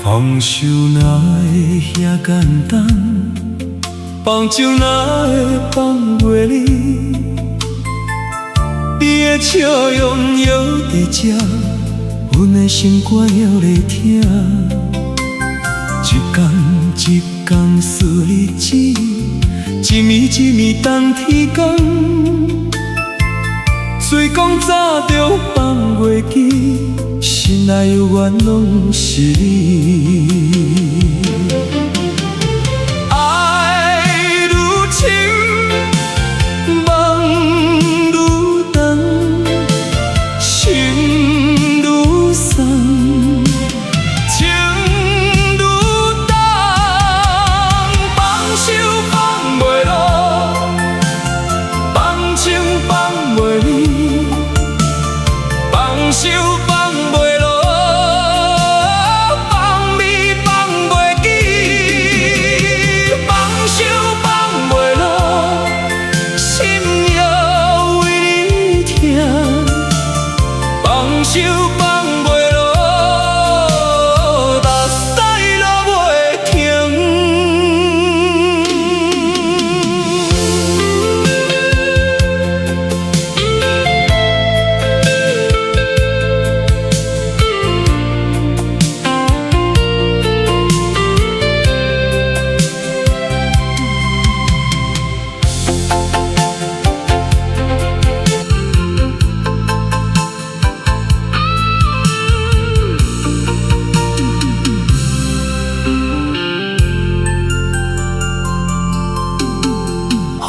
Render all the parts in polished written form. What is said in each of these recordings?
放手哪会遐简单，放手哪会放袂你？你的笑容犹在这，阮的心肝还在疼。一天一天思日子，一暝一暝等天光。虽讲早就放袂记，心内犹原拢是你。爱愈深，梦愈重，心愈酸，情愈重。放手放袂落，放情放袂离，放手放袂落。放手放袂落，目屎落袂停。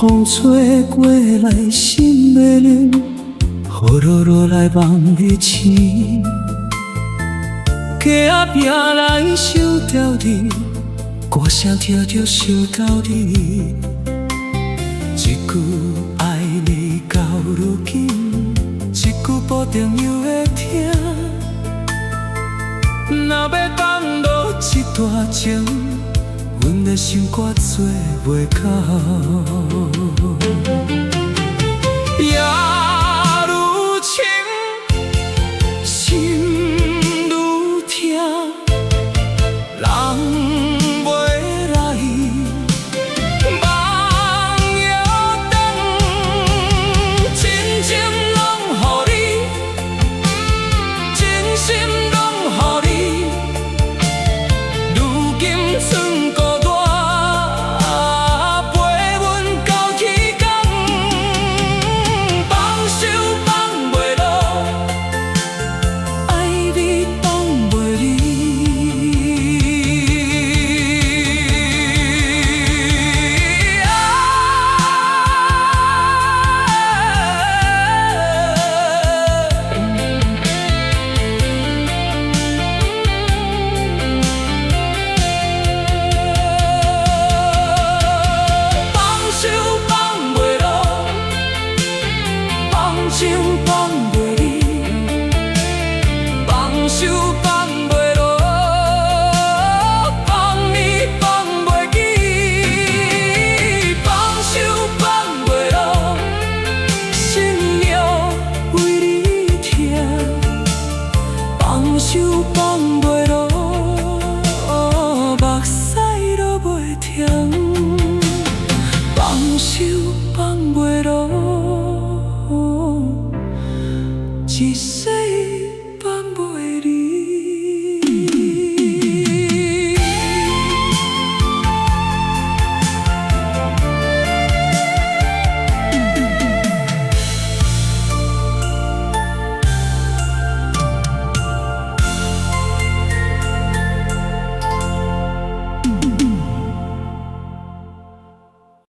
风吹过来，心袂凉，雨落落来，梦日醒。街仔拼来想着你，歌声听着想到你。一句爱你到如今，一句不定又会听。若要放落一段情，阮的心肝做袂到。夜愈深，心愈痛，人袂来，梦犹长，真情拢予你，真心拢予你，如今剩孤单。放手放袂离，放手放。